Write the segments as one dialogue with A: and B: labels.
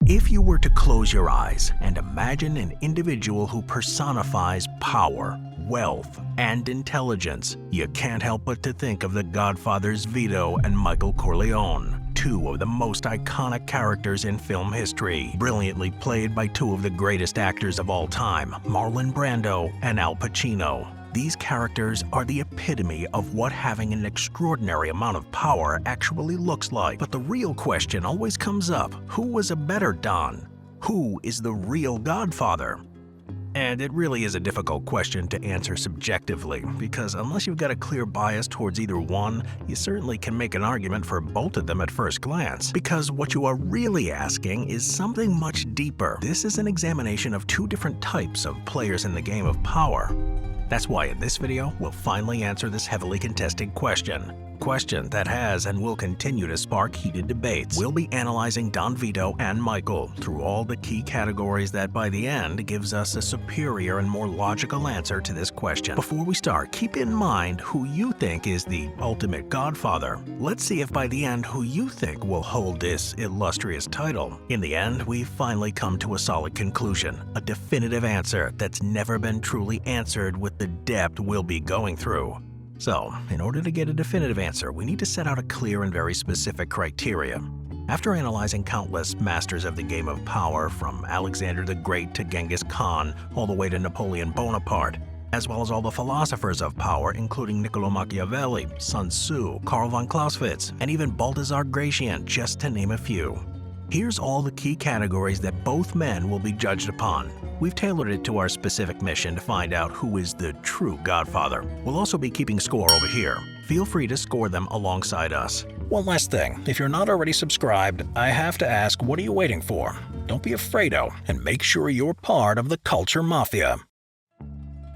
A: If you were to close your eyes and imagine an individual who personifies power, wealth, and intelligence, you can't help but to think of the Godfathers Vito and Michael Corleone, two of the most iconic characters in film history, brilliantly played by two of the greatest actors of all time, Marlon Brando and Al Pacino. These characters are the epitome of what having an extraordinary amount of power actually looks like. But the real question always comes up: who was a better Don? Who is the real Godfather? And it really is a difficult question to answer subjectively, because unless you've got a clear bias towards either one, you certainly can make an argument for both of them at first glance. Because what you are really asking is something much deeper. This is an examination of two different types of players in the game of power. That's why in this video, we'll finally answer this heavily contested question that has and will continue to spark heated debates. We'll be analyzing Don Vito and Michael through all the key categories that by the end gives us a superior and more logical answer to this question. Before we start, keep in mind who you think is the ultimate Godfather. Let's see if by the end who you think will hold this illustrious title. In the end, we've finally come to a solid conclusion, a definitive answer that's never been truly answered with the depth we'll be going through. So, in order to get a definitive answer, we need to set out a clear and very specific criteria. After analyzing countless masters of the game of power, from Alexander the Great to Genghis Khan, all the way to Napoleon Bonaparte, as well as all the philosophers of power, including Niccolo Machiavelli, Sun Tzu, Karl von Clausewitz, and even Balthasar Gracian, just to name a few. Here's all the key categories that both men will be judged upon. We've tailored it to our specific mission to find out who is the true Godfather. We'll also be keeping score over here. Feel free to score them alongside us. One last thing, if you're not already subscribed, I have to ask, what are you waiting for? Don't be afraido, and make sure you're part of the culture mafia.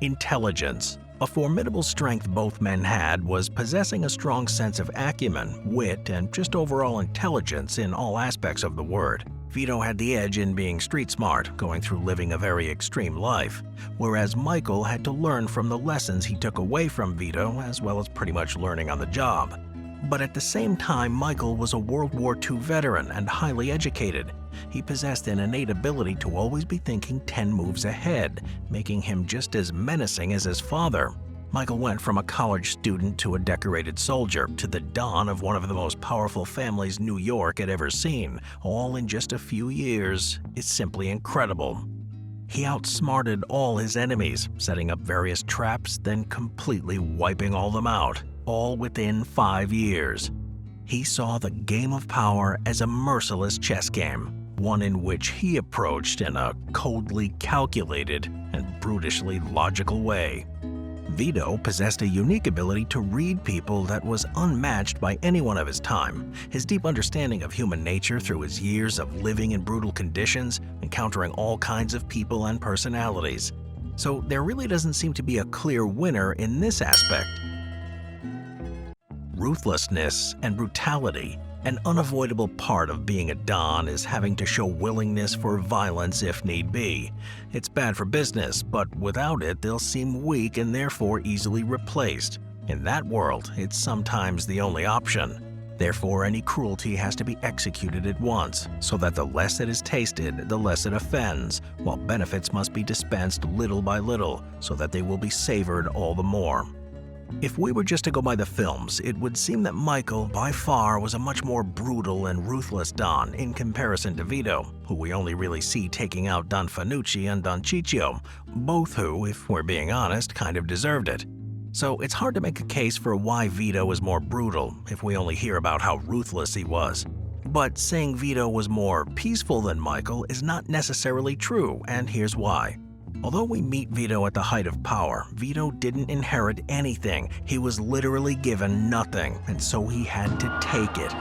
A: Intelligence. A formidable strength both men had was possessing a strong sense of acumen, wit, and just overall intelligence in all aspects of the word. Vito had the edge in being street smart, going through living a very extreme life, whereas Michael had to learn from the lessons he took away from Vito, as well as pretty much learning on the job. But at the same time, Michael was a World War II veteran and highly educated. He possessed an innate ability to always be thinking 10 moves ahead, making him just as menacing as his father. Michael went from a college student to a decorated soldier to the Don of one of the most powerful families New York had ever seen, all in just a few years. It's simply incredible. He outsmarted all his enemies, setting up various traps, then completely wiping all them out, all within 5 years. He saw the game of power as a merciless chess game, one in which he approached in a coldly calculated and brutishly logical way. Vito possessed a unique ability to read people that was unmatched by anyone of his time. His deep understanding of human nature through his years of living in brutal conditions, encountering all kinds of people and personalities. So there really doesn't seem to be a clear winner in this aspect. Ruthlessness and brutality. An unavoidable part of being a Don is having to show willingness for violence if need be. It's bad for business, but without it, they'll seem weak and therefore easily replaced. In that world, it's sometimes the only option. Therefore, any cruelty has to be executed at once, so that the less it is tasted, the less it offends, while benefits must be dispensed little by little, so that they will be savored all the more. If we were just to go by the films, it would seem that Michael, by far, was a much more brutal and ruthless Don in comparison to Vito, who we only really see taking out Don Fanucci and Don Ciccio, both who, if we're being honest, kind of deserved it. So it's hard to make a case for why Vito was more brutal if we only hear about how ruthless he was. But saying Vito was more peaceful than Michael is not necessarily true, and here's why. Although we meet Vito at the height of power, Vito didn't inherit anything. He was literally given nothing, and so he had to take it,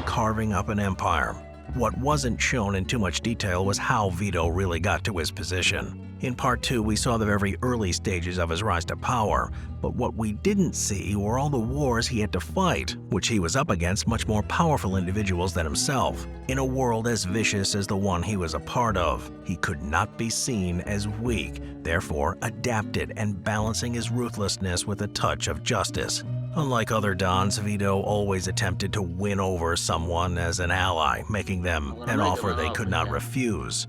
A: carving up an empire. What wasn't shown in too much detail was how Vito really got to his position. In Part 2, we saw the very early stages of his rise to power, but what we didn't see were all the wars he had to fight, which he was up against much more powerful individuals than himself. In a world as vicious as the one he was a part of, he could not be seen as weak, therefore adapted and balancing his ruthlessness with a touch of justice. Unlike other dons, Vito always attempted to win over someone as an ally, making them an offer they could not refuse.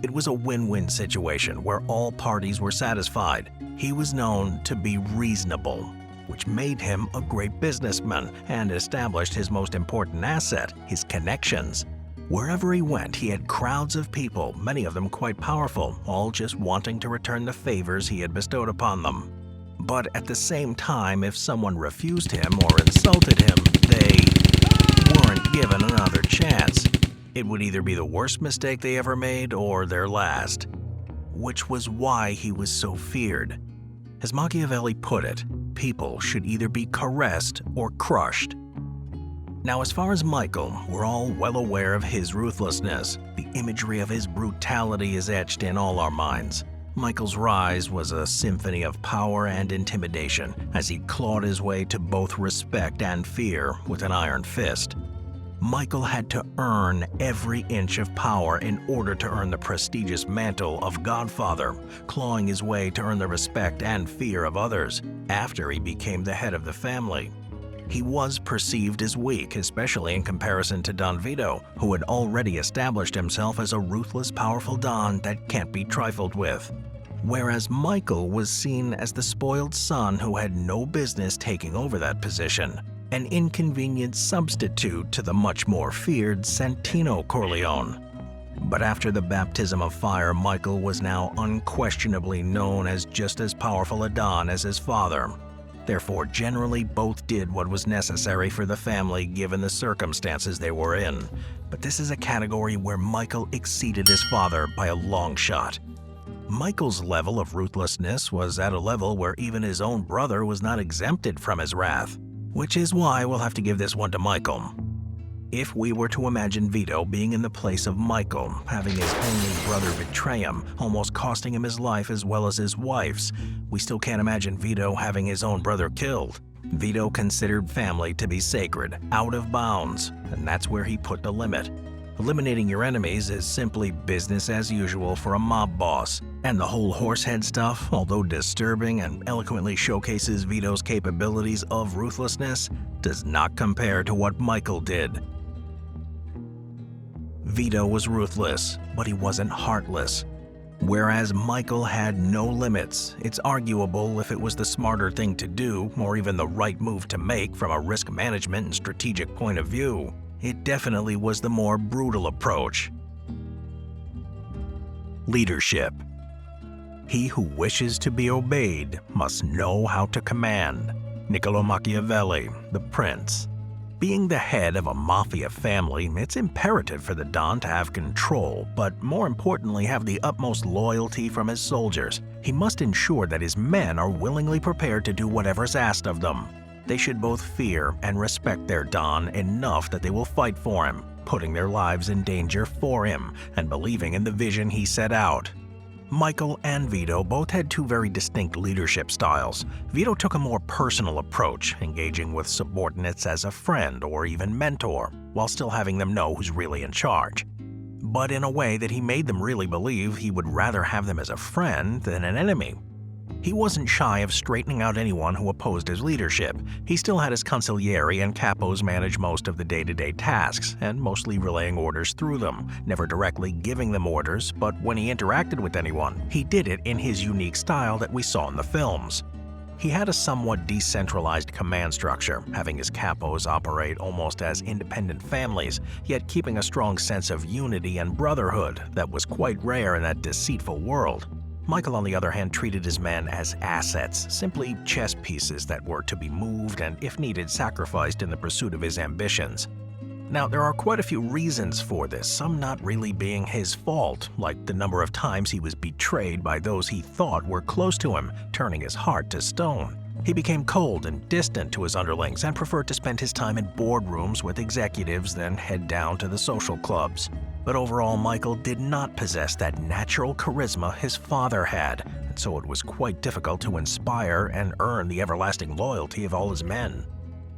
A: It was a win-win situation where all parties were satisfied. He was known to be reasonable, which made him a great businessman and established his most important asset, his connections. Wherever he went, he had crowds of people, many of them quite powerful, all just wanting to return the favors he had bestowed upon them. But at the same time, if someone refused him or insulted him, they weren't given another chance. It would either be the worst mistake they ever made or their last, which was why he was so feared. As Machiavelli put it, people should either be caressed or crushed. Now, as far as Michael, we're all well aware of his ruthlessness. The imagery of his brutality is etched in all our minds. Michael's rise was a symphony of power and intimidation as he clawed his way to both respect and fear with an iron fist. Michael had to earn every inch of power in order to earn the prestigious mantle of Godfather, clawing his way to earn the respect and fear of others after he became the head of the family. He was perceived as weak, especially in comparison to Don Vito, who had already established himself as a ruthless, powerful Don that can't be trifled with. Whereas Michael was seen as the spoiled son who had no business taking over that position, an inconvenient substitute to the much more feared Santino Corleone. But after the baptism of fire, Michael was now unquestionably known as just as powerful a Don as his father. Therefore, generally both did what was necessary for the family given the circumstances they were in. But this is a category where Michael exceeded his father by a long shot. Michael's level of ruthlessness was at a level where even his own brother was not exempted from his wrath, which is why we'll have to give this one to Michael. If we were to imagine Vito being in the place of Michael, having his only brother betray him, almost costing him his life as well as his wife's, we still can't imagine Vito having his own brother killed. Vito considered family to be sacred, out of bounds, and that's where he put the limit. Eliminating your enemies is simply business as usual for a mob boss, and the whole horsehead stuff, although disturbing and eloquently showcases Vito's capabilities of ruthlessness, does not compare to what Michael did. Vito was ruthless, but he wasn't heartless. Whereas Michael had no limits, it's arguable if it was the smarter thing to do, or even the right move to make from a risk management and strategic point of view. It definitely was the more brutal approach. Leadership. He who wishes to be obeyed must know how to command. Niccolo Machiavelli, the Prince. Being the head of a mafia family, it's imperative for the Don to have control, but more importantly have the utmost loyalty from his soldiers. He must ensure that his men are willingly prepared to do whatever is asked of them. They should both fear and respect their Don enough that they will fight for him, putting their lives in danger for him and believing in the vision he set out. Michael and Vito both had two very distinct leadership styles. Vito took a more personal approach, engaging with subordinates as a friend or even mentor, while still having them know who's really in charge. But in a way that he made them really believe he would rather have them as a friend than an enemy. He wasn't shy of straightening out anyone who opposed his leadership. He still had his consiglieri and capos manage most of the day-to-day tasks, and mostly relaying orders through them, never directly giving them orders, but when he interacted with anyone, he did it in his unique style that we saw in the films. He had a somewhat decentralized command structure, having his capos operate almost as independent families, yet keeping a strong sense of unity and brotherhood that was quite rare in that deceitful world. Michael, on the other hand, treated his men as assets, simply chess pieces that were to be moved and, if needed, sacrificed in the pursuit of his ambitions. Now, there are quite a few reasons for this, some not really being his fault, like the number of times he was betrayed by those he thought were close to him, turning his heart to stone. He became cold and distant to his underlings and preferred to spend his time in boardrooms with executives than head down to the social clubs. But overall, Michael did not possess that natural charisma his father had, and so it was quite difficult to inspire and earn the everlasting loyalty of all his men.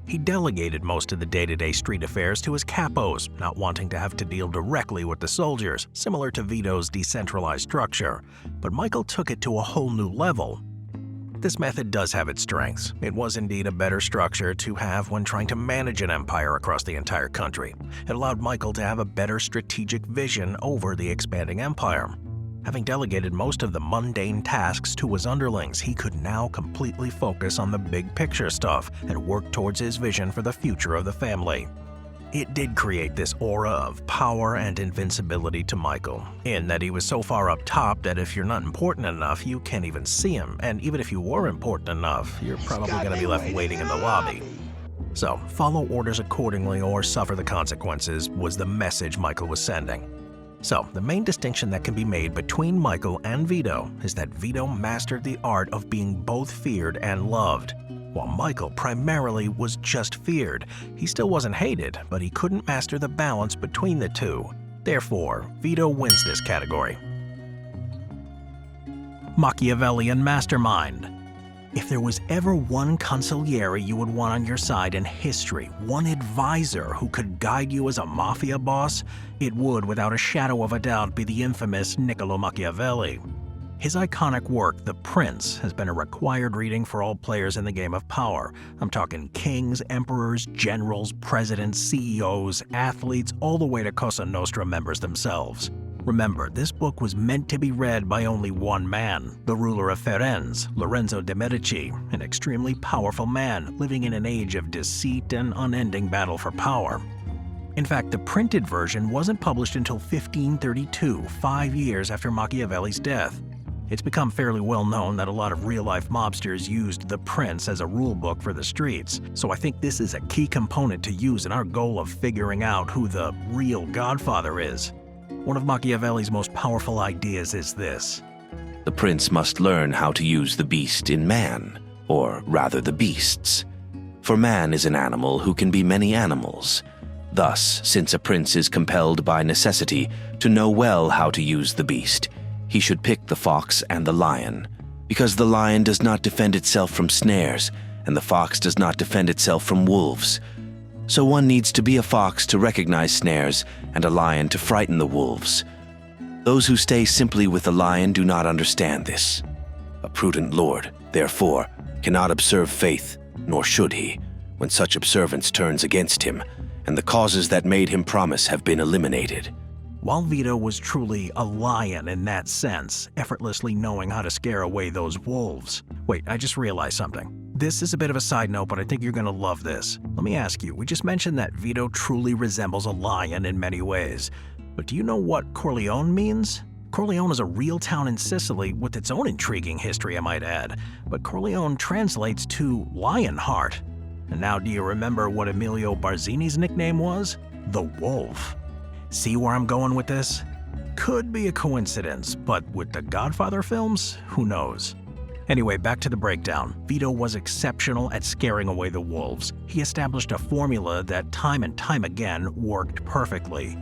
A: He delegated most of the day-to-day street affairs to his capos, not wanting to have to deal directly with the soldiers, similar to Vito's decentralized structure. But Michael took it to a whole new level. This method does have its strengths. It was indeed a better structure to have when trying to manage an empire across the entire country. It allowed Michael to have a better strategic vision over the expanding empire. Having delegated most of the mundane tasks to his underlings, he could now completely focus on the big picture stuff and work towards his vision for the future of the family. It did create this aura of power and invincibility to Michael, in that he was so far up top that if you're not important enough, you can't even see him, and even if you were important enough, you're probably going to be left waiting in the lobby. So, follow orders accordingly or suffer the consequences was the message Michael was sending. So, the main distinction that can be made between Michael and Vito is that Vito mastered the art of being both feared and loved. While Michael primarily was just feared, he still wasn't hated, but he couldn't master the balance between the two. Therefore, Vito wins this category. Machiavellian Mastermind. If there was ever one consigliere you would want on your side in history, one advisor who could guide you as a mafia boss, it would, without a shadow of a doubt, be the infamous niccolò Machiavelli. His iconic work, The Prince, has been a required reading for all players in the game of power. I'm talking kings, emperors, generals, presidents, CEOs, athletes, all the way to Cosa Nostra members themselves. Remember, this book was meant to be read by only one man, the ruler of Firenze, Lorenzo de' Medici, an extremely powerful man living in an age of deceit and unending battle for power. In fact, the printed version wasn't published until 1532, 5 years after Machiavelli's death. It's become fairly well known that a lot of real-life mobsters used The Prince as a rulebook for the streets, so I think this is a key component to use in our goal of figuring out who the real Godfather is. One of Machiavelli's most powerful ideas is this:
B: the prince must learn how to use the beast in man, or rather the beasts. For man is an animal who can be many animals. Thus, since a prince is compelled by necessity to know well how to use the beast, he should pick the fox and the lion, because the lion does not defend itself from snares, and the fox does not defend itself from wolves. So one needs to be a fox to recognize snares, and a lion to frighten the wolves. Those who stay simply with the lion do not understand this. A prudent lord, therefore, cannot observe faith, nor should he, when such observance turns against him, and the causes that made him promise have been eliminated.
A: While Vito was truly a lion in that sense, effortlessly knowing how to scare away those wolves. Wait, I just realized something. This is a bit of a side note, but I think you're gonna love this. Let me ask you, we just mentioned that Vito truly resembles a lion in many ways. But do you know what Corleone means? Corleone is a real town in Sicily with its own intriguing history, I might add. But Corleone translates to Lionheart. And now do you remember what Emilio Barzini's nickname was? The Wolf. See where I'm going with this? Could be a coincidence, but with the Godfather films, who knows? Anyway, back to the breakdown. Vito was exceptional at scaring away the wolves. He established a formula that time and time again worked perfectly.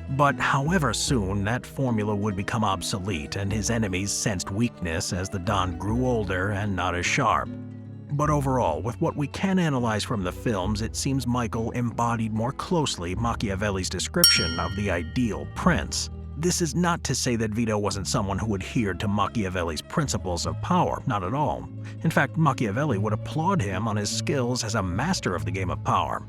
A: But however soon, that formula would become obsolete and his enemies sensed weakness as the Don grew older and not as sharp. But overall, with what we can analyze from the films, it seems Michael embodied more closely Machiavelli's description of the ideal prince. This is not to say that Vito wasn't someone who adhered to Machiavelli's principles of power, not at all. In fact, Machiavelli would applaud him on his skills as a master of the game of power.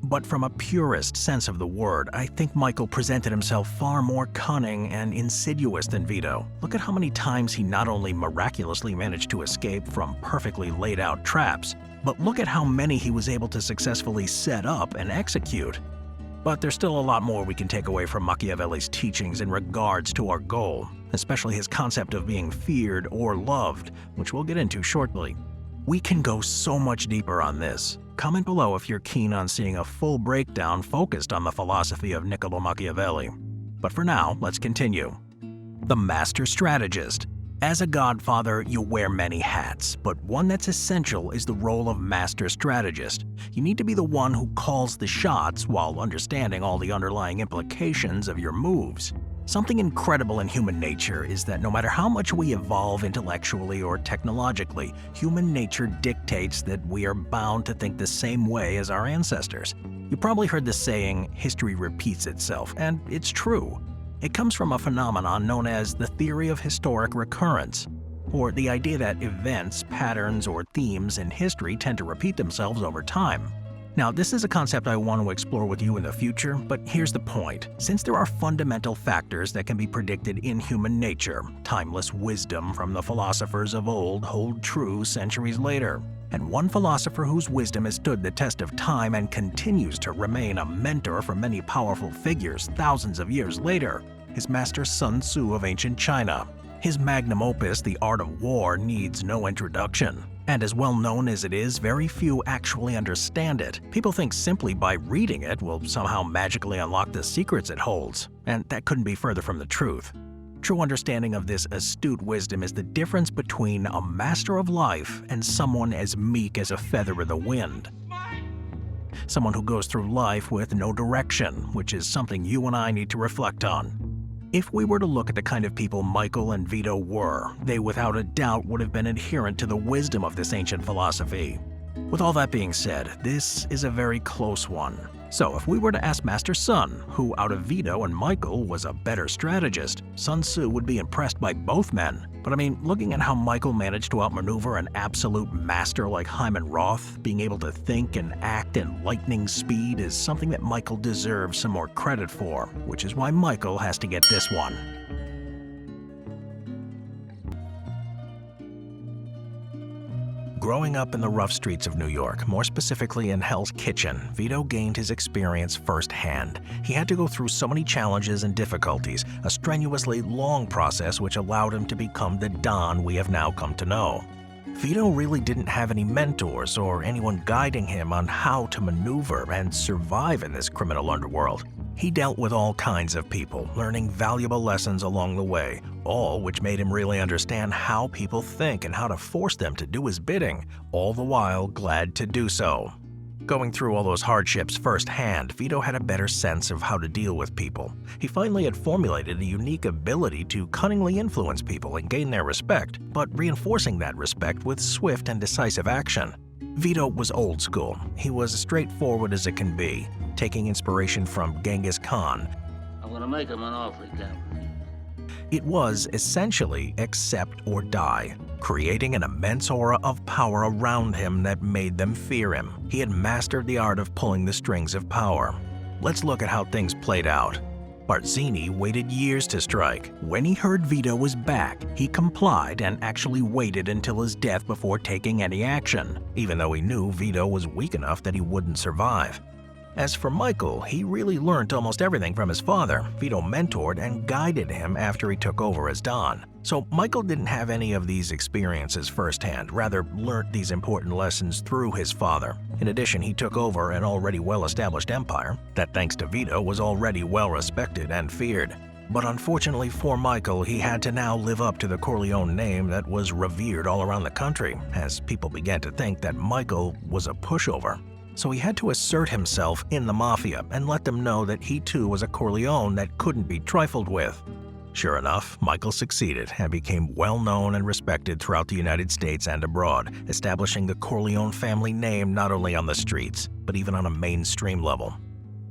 A: But from a purist sense of the word, I think Michael presented himself far more cunning and insidious than Vito. Look at how many times he not only miraculously managed to escape from perfectly laid out traps, but look at how many he was able to successfully set up and execute. But there's still a lot more we can take away from Machiavelli's teachings in regards to our goal, especially his concept of being feared or loved, which we'll get into shortly. We can go so much deeper on this. Comment below if you're keen on seeing a full breakdown focused on the philosophy of Niccolò Machiavelli. But for now, let's continue. The Master Strategist. As a Godfather, you wear many hats, but one that's essential is the role of Master Strategist. You need to be the one who calls the shots while understanding all the underlying implications of your moves. Something incredible in human nature is that no matter how much we evolve intellectually or technologically, human nature dictates that we are bound to think the same way as our ancestors. You probably heard the saying, history repeats itself, and it's true. It comes from a phenomenon known as the theory of historic recurrence. or the idea that events, patterns, or themes in history tend to repeat themselves over time. Now, this is a concept I want to explore with you in the future, but here's the point. Since there are fundamental factors that can be predicted in human nature, timeless wisdom from the philosophers of old hold true centuries later. And one philosopher whose wisdom has stood the test of time and continues to remain a mentor for many powerful figures thousands of years later is Master Sun Tzu of ancient China. His magnum opus, The Art of War, needs no introduction. And as well known as it is, very few actually understand it. People think simply by reading it will somehow magically unlock the secrets it holds, and that couldn't be further from the truth. True understanding of this astute wisdom is the difference between a master of life and someone as meek as a feather of the wind. Someone who goes through life with no direction, which is something you and I need to reflect on. If we were to look at the kind of people Michael and Vito were, they without a doubt would have been adherent to the wisdom of this ancient philosophy. With all that being said, this is a very close one. So if we were to ask Master Sun, who out of Vito and Michael was a better strategist, Sun Tzu would be impressed by both men. But I mean, looking at how Michael managed to outmaneuver an absolute master like Hyman Roth, being able to think and act in lightning speed is something that Michael deserves some more credit for, which is why Michael has to get this one. Growing up in the rough streets of New York, more specifically in Hell's Kitchen, Vito gained his experience firsthand. He had to go through so many challenges and difficulties, a strenuously long process which allowed him to become the Don we have now come to know. Vito really didn't have any mentors or anyone guiding him on how to maneuver and survive in this criminal underworld. He dealt with all kinds of people, learning valuable lessons along the way, all which made him really understand how people think and how to force them to do his bidding, all the while glad to do so. Going through all those hardships firsthand, Vito had a better sense of how to deal with people. He finally had formulated a unique ability to cunningly influence people and gain their respect, but reinforcing that respect with swift and decisive action. Vito was old school. He was as straightforward as it can be, taking inspiration from Genghis Khan.
C: I'm gonna make him an offer he can't refuse.
A: It was essentially accept or die, creating an immense aura of power around him that made them fear him. He had mastered the art of pulling the strings of power. Let's look at how things played out. Barzini waited years to strike. When he heard Vito was back, he complied and actually waited until his death before taking any action, even though he knew Vito was weak enough that he wouldn't survive. As for Michael, he really learned almost everything from his father. Vito mentored and guided him after he took over as Don. So Michael didn't have any of these experiences firsthand, rather learnt these important lessons through his father. In addition, he took over an already well-established empire that, thanks to Vito, was already well-respected and feared. But unfortunately for Michael, he had to now live up to the Corleone name that was revered all around the country, as people began to think that Michael was a pushover. So he had to assert himself in the Mafia and let them know that he too was a Corleone that couldn't be trifled with. Sure enough, Michael succeeded and became well known and respected throughout the United States and abroad, establishing the Corleone family name not only on the streets, but even on a mainstream level.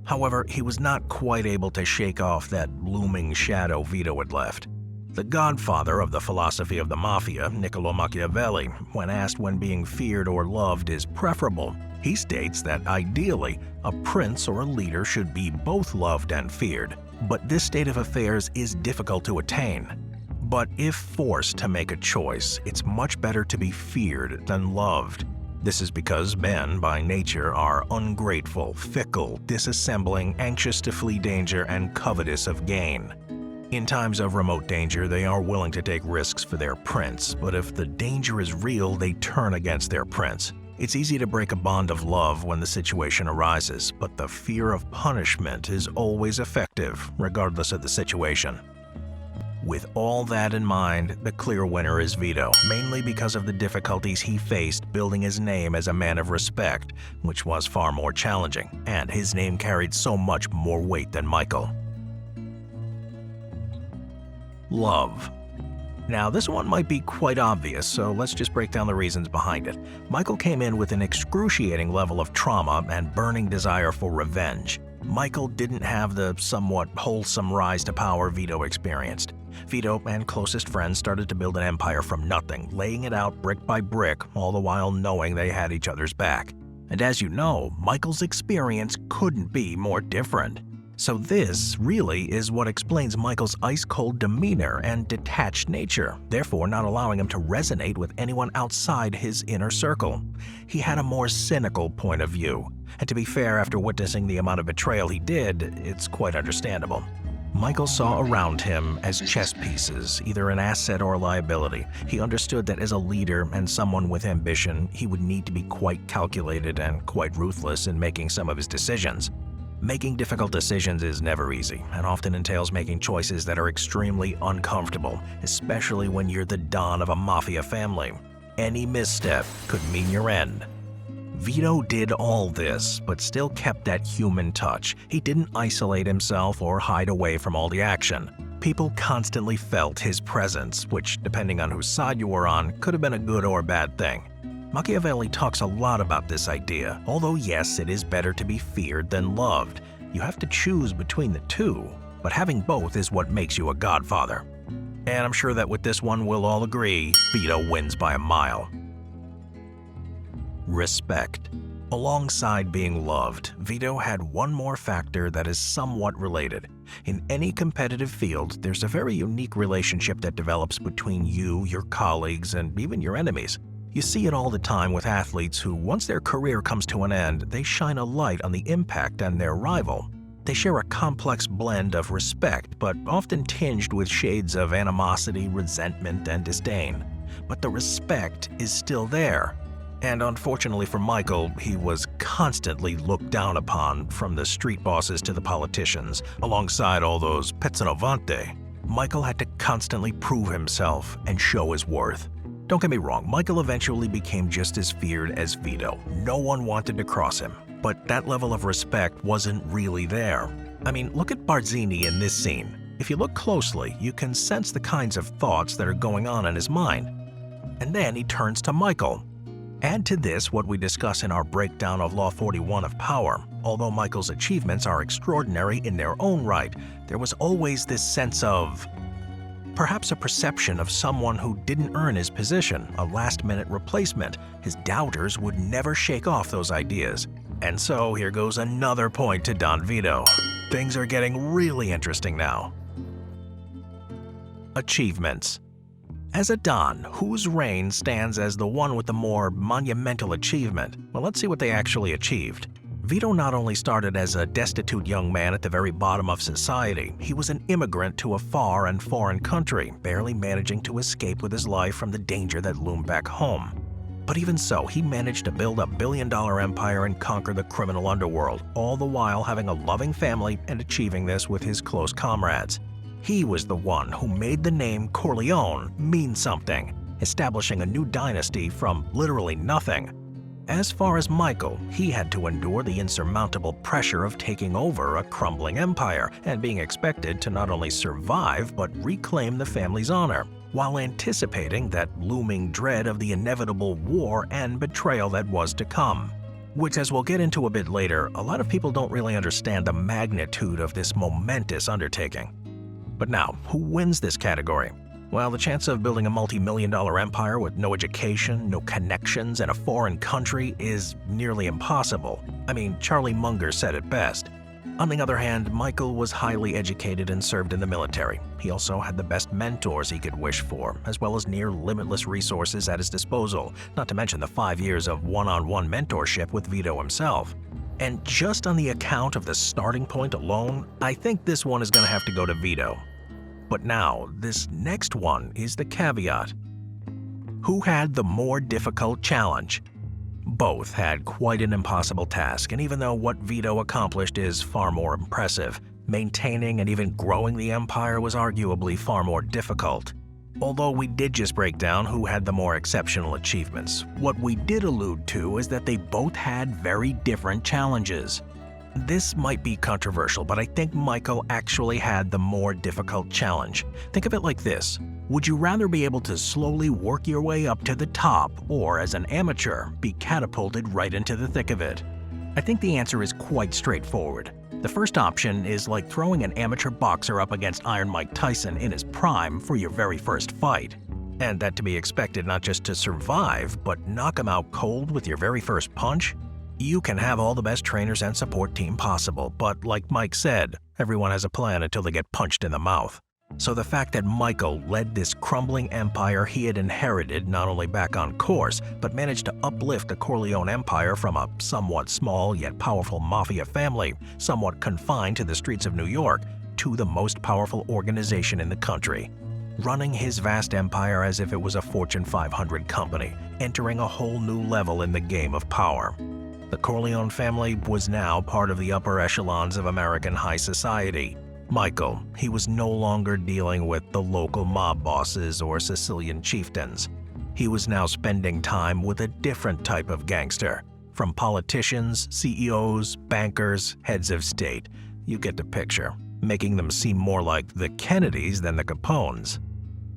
A: However, he was not quite able to shake off that looming shadow Vito had left. The godfather of the philosophy of the Mafia, Niccolò Machiavelli, when asked when being feared or loved is preferable, he states that ideally, a prince or a leader should be both loved and feared. But this state of affairs is difficult to attain. But if forced to make a choice, it's much better to be feared than loved. This is because men, by nature, are ungrateful, fickle, disassembling, anxious to flee danger, and covetous of gain. In times of remote danger, they are willing to take risks for their prince, but if the danger is real, they turn against their prince. It's easy to break a bond of love when the situation arises, but the fear of punishment is always effective, regardless of the situation. With all that in mind, the clear winner is Vito, mainly because of the difficulties he faced building his name as a man of respect, which was far more challenging, and his name carried so much more weight than Michael. Love. Now, this one might be quite obvious, so let's just break down the reasons behind it. Michael came in with an excruciating level of trauma and burning desire for revenge. Michael didn't have the somewhat wholesome rise to power Vito experienced. Vito and closest friends started to build an empire from nothing, laying it out brick by brick, all the while knowing they had each other's back. And as you know, Michael's experience couldn't be more different. So this really is what explains Michael's ice-cold demeanor and detached nature, therefore not allowing him to resonate with anyone outside his inner circle. He had a more cynical point of view, and to be fair, after witnessing the amount of betrayal he did, it's quite understandable. Michael saw around him as chess pieces, either an asset or a liability. He understood that as a leader and someone with ambition, he would need to be quite calculated and quite ruthless in making some of his decisions. Making difficult decisions is never easy, and often entails making choices that are extremely uncomfortable, especially when you're the Don of a Mafia family. Any misstep could mean your end. Vito did all this, but still kept that human touch. He didn't isolate himself or hide away from all the action. People constantly felt his presence, which, depending on whose side you were on, could have been a good or bad thing. Machiavelli talks a lot about this idea, although yes, it is better to be feared than loved. You have to choose between the two, but having both is what makes you a godfather. And I'm sure that with this one we'll all agree, Vito wins by a mile. Respect. Alongside being loved, Vito had one more factor that is somewhat related. In any competitive field, there's a very unique relationship that develops between you, your colleagues, and even your enemies. You see it all the time with athletes who, once their career comes to an end, they shine a light on the impact on their rival. They share a complex blend of respect, but often tinged with shades of animosity, resentment, and disdain. But the respect is still there. And unfortunately for Michael, he was constantly looked down upon, from the street bosses to the politicians, alongside all those 𝒕𝒉𝒂𝒕𝒉. Michael had to constantly prove himself and show his worth. Don't get me wrong, Michael eventually became just as feared as Vito. No one wanted to cross him, but that level of respect wasn't really there. I mean, look at Barzini in this scene. If you look closely, you can sense the kinds of thoughts that are going on in his mind. And then he turns to Michael. Add to this what we discuss in our breakdown of Law 41 of power. Although Michael's achievements are extraordinary in their own right, there was always this sense of, perhaps a perception of someone who didn't earn his position, a last-minute replacement. His doubters would never shake off those ideas. And so here goes another point to Don Vito. Things are getting really interesting now. Achievements. As a Don, whose reign stands as the one with the more monumental achievement? Well, let's see what they actually achieved. Vito not only started as a destitute young man at the very bottom of society, he was an immigrant to a far and foreign country, barely managing to escape with his life from the danger that loomed back home. But even so, he managed to build a billion-dollar empire and conquer the criminal underworld, all the while having a loving family and achieving this with his close comrades. He was the one who made the name Corleone mean something, establishing a new dynasty from literally nothing. As far as Michael, he had to endure the insurmountable pressure of taking over a crumbling empire and being expected to not only survive but reclaim the family's honor, while anticipating that looming dread of the inevitable war and betrayal that was to come. Which, as we'll get into a bit later, a lot of people don't really understand the magnitude of this momentous undertaking. But now, who wins this category? Well, the chance of building a multi-million-dollar empire with no education, no connections, and a foreign country is nearly impossible. I mean, Charlie Munger said it best. On the other hand, Michael was highly educated and served in the military. He also had the best mentors he could wish for, as well as near limitless resources at his disposal, not to mention the 5 years of one-on-one mentorship with Vito himself. And just on the account of the starting point alone, I think this one is going to have to go to Vito. But now, this next one is the caveat. Who had the more difficult challenge? Both had quite an impossible task, and even though what Vito accomplished is far more impressive, maintaining and even growing the empire was arguably far more difficult. Although we did just break down who had the more exceptional achievements, what we did allude to is that they both had very different challenges. This might be controversial, but I think Michael actually had the more difficult challenge. Think of it like this. Would you rather be able to slowly work your way up to the top, or as an amateur, be catapulted right into the thick of it? I think the answer is quite straightforward. The first option is like throwing an amateur boxer up against Iron Mike Tyson in his prime for your very first fight. And that to be expected not just to survive, but knock him out cold with your very first punch? You can have all the best trainers and support team possible, but like Mike said, everyone has a plan until they get punched in the mouth. So the fact that Michael led this crumbling empire he had inherited not only back on course, but managed to uplift the Corleone empire from a somewhat small yet powerful mafia family, somewhat confined to the streets of New York, to the most powerful organization in the country. Running his vast empire as if it was a Fortune 500 company, entering a whole new level in the game of power. The Corleone family was now part of the upper echelons of American high society. Michael, he was no longer dealing with the local mob bosses or Sicilian chieftains. He was now spending time with a different type of gangster. From politicians, CEOs, bankers, heads of state. You get the picture, making them seem more like the Kennedys than the Capones.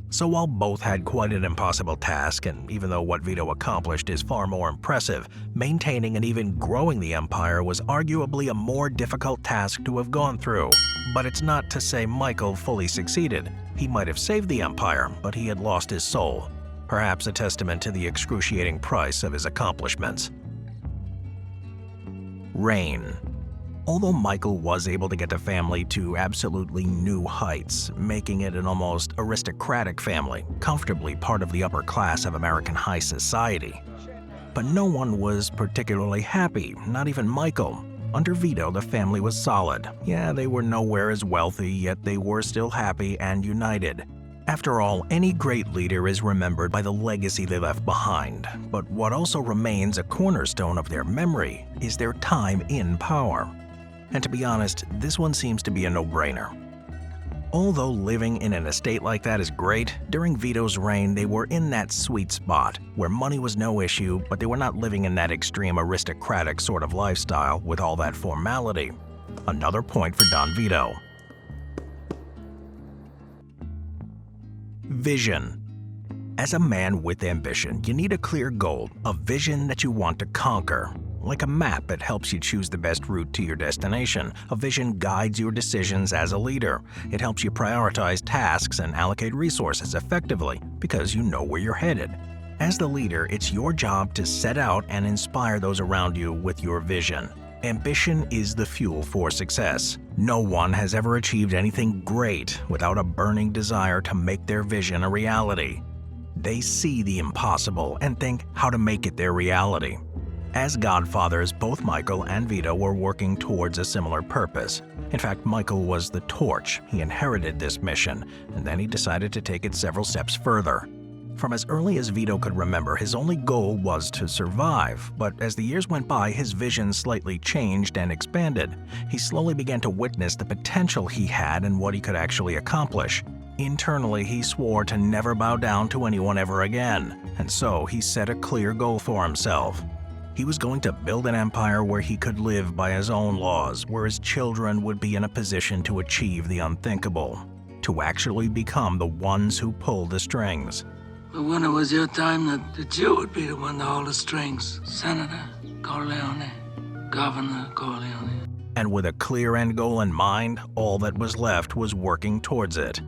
A: So while both had quite an impossible task, and even though what Vito accomplished is far more impressive, maintaining and even growing the empire was arguably a more difficult task to have gone through. But it's not to say Michael fully succeeded. He might have saved the empire, but he had lost his soul. Perhaps a testament to the excruciating price of his accomplishments. Reign. Although Michael was able to get the family to absolutely new heights, making it an almost aristocratic family, comfortably part of the upper class of American high society. But no one was particularly happy, not even Michael. Under Vito, the family was solid. Yeah, they were nowhere as wealthy, yet they were still happy and united. After all, any great leader is remembered by the legacy they left behind. But what also remains a cornerstone of their memory is their time in power. And to be honest, this one seems to be a no-brainer. Although living in an estate like that is great, during Vito's reign they were in that sweet spot, where money was no issue, but they were not living in that extreme aristocratic sort of lifestyle with all that formality. Another point for Don Vito. Vision. As a man with ambition, you need a clear goal, a vision that you want to conquer. Like a map, it helps you choose the best route to your destination. A vision guides your decisions as a leader. It helps you prioritize tasks and allocate resources effectively because you know where you're headed. As the leader, it's your job to set out and inspire those around you with your vision. Ambition is the fuel for success. No one has ever achieved anything great without a burning desire to make their vision a reality. They see the impossible and think how to make it their reality. As godfathers, both Michael and Vito were working towards a similar purpose. In fact, Michael was the torch. He inherited this mission, and then he decided to take it several steps further. From as early as Vito could remember, his only goal was to survive, but as the years went by, his vision slightly changed and expanded. He slowly began to witness the potential he had and what he could actually accomplish. Internally, he swore to never bow down to anyone ever again, and so he set a clear goal for himself. He was going to build an empire where he could live by his own laws, where his children would be in a position to achieve the unthinkable, to actually become the ones who pull the strings.
D: But when it was your time, that you would be the one to hold the strings. Senator Corleone, Governor Corleone.
A: And with a clear end goal in mind, all that was left was working towards it.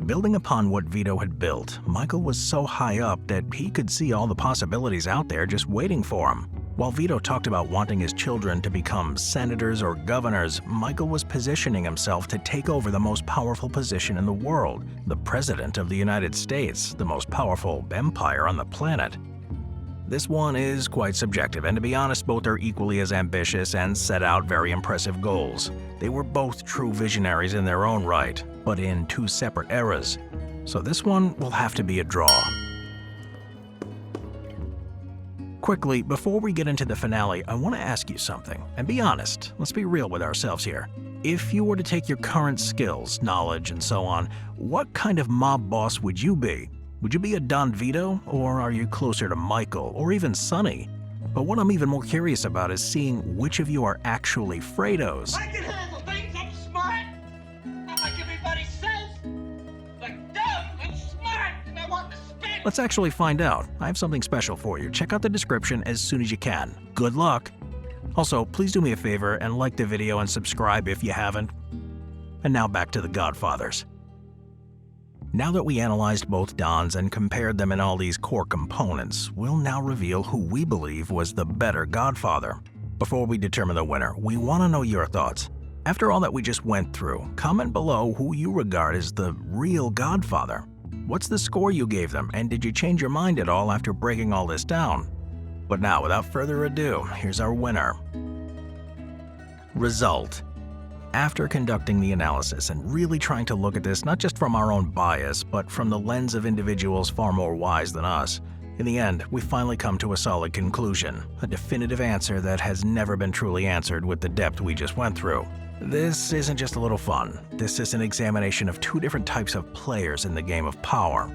A: Building upon what Vito had built, Michael was so high up that he could see all the possibilities out there just waiting for him. While Vito talked about wanting his children to become senators or governors, Michael was positioning himself to take over the most powerful position in the world, the President of the United States, the most powerful empire on the planet. This one is quite subjective, and to be honest, both are equally as ambitious and set out very impressive goals. They were both true visionaries in their own right, but in two separate eras. So this one will have to be a draw. Quickly, before we get into the finale, I want to ask you something. And be honest, let's be real with ourselves here. If you were to take your current skills, knowledge, and so on, what kind of mob boss would you be? Would you be a Don Vito, or are you closer to Michael, or even Sonny? But what I'm even more curious about is seeing which of you are actually Fredos.
E: I can handle things, I'm smart! Not like everybody says! Like dumb, I'm smart, and I want to spin!
A: Let's actually find out. I have something special for you. Check out the description as soon as you can. Good luck! Also, please do me a favor and like the video and subscribe if you haven't. And now back to the Godfathers. Now that we analyzed both Dons and compared them in all these core components, we'll now reveal who we believe was the better Godfather. Before we determine the winner, we want to know your thoughts. After all that we just went through, comment below who you regard as the real Godfather. What's the score you gave them, and did you change your mind at all after breaking all this down? But now, without further ado, here's our winner. Result. After conducting the analysis and really trying to look at this not just from our own bias, but from the lens of individuals far more wise than us, in the end, we finally come to a solid conclusion, a definitive answer that has never been truly answered with the depth we just went through. This isn't just a little fun. This is an examination of two different types of players in the game of power.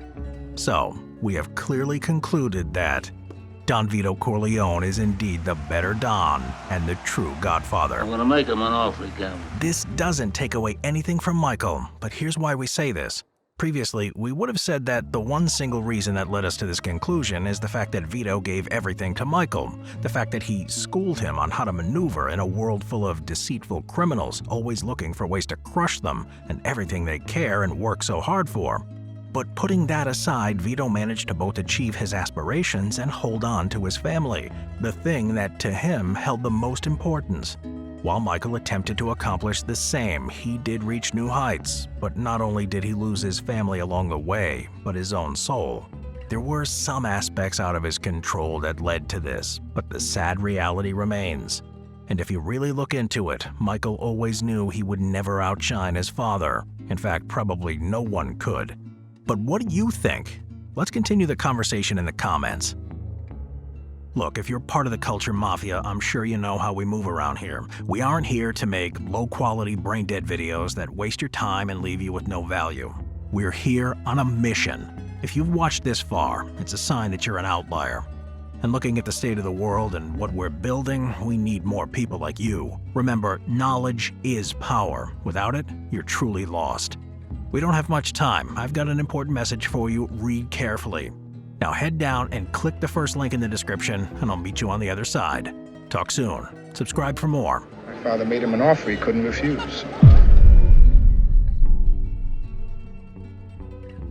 A: So, we have clearly concluded that Don Vito Corleone is indeed the better Don and the true Godfather.
C: I'm gonna make him an offer he can't.
A: This doesn't take away anything from Michael, but here's why we say this. Previously, we would have said that the one single reason that led us to this conclusion is the fact that Vito gave everything to Michael, the fact that he schooled him on how to maneuver in a world full of deceitful criminals, always looking for ways to crush them and everything they care and work so hard for. But putting that aside, Vito managed to both achieve his aspirations and hold on to his family, the thing that to him held the most importance. While Michael attempted to accomplish the same, he did reach new heights, but not only did he lose his family along the way, but his own soul. There were some aspects out of his control that led to this, but the sad reality remains. And if you really look into it, Michael always knew he would never outshine his father. In fact, probably no one could. But what do you think? Let's continue the conversation in the comments. Look, if you're part of the culture mafia, I'm sure you know how we move around here. We aren't here to make low-quality, brain-dead videos that waste your time and leave you with no value. We're here on a mission. If you've watched this far, it's a sign that you're an outlier. And looking at the state of the world and what we're building, we need more people like you. Remember, knowledge is power. Without it, you're truly lost. We don't have much time. I've got an important message for you. Read carefully. Now head down and click the first link in the description, and I'll meet you on the other side. Talk soon. Subscribe for more.
F: My father made him an offer he couldn't refuse.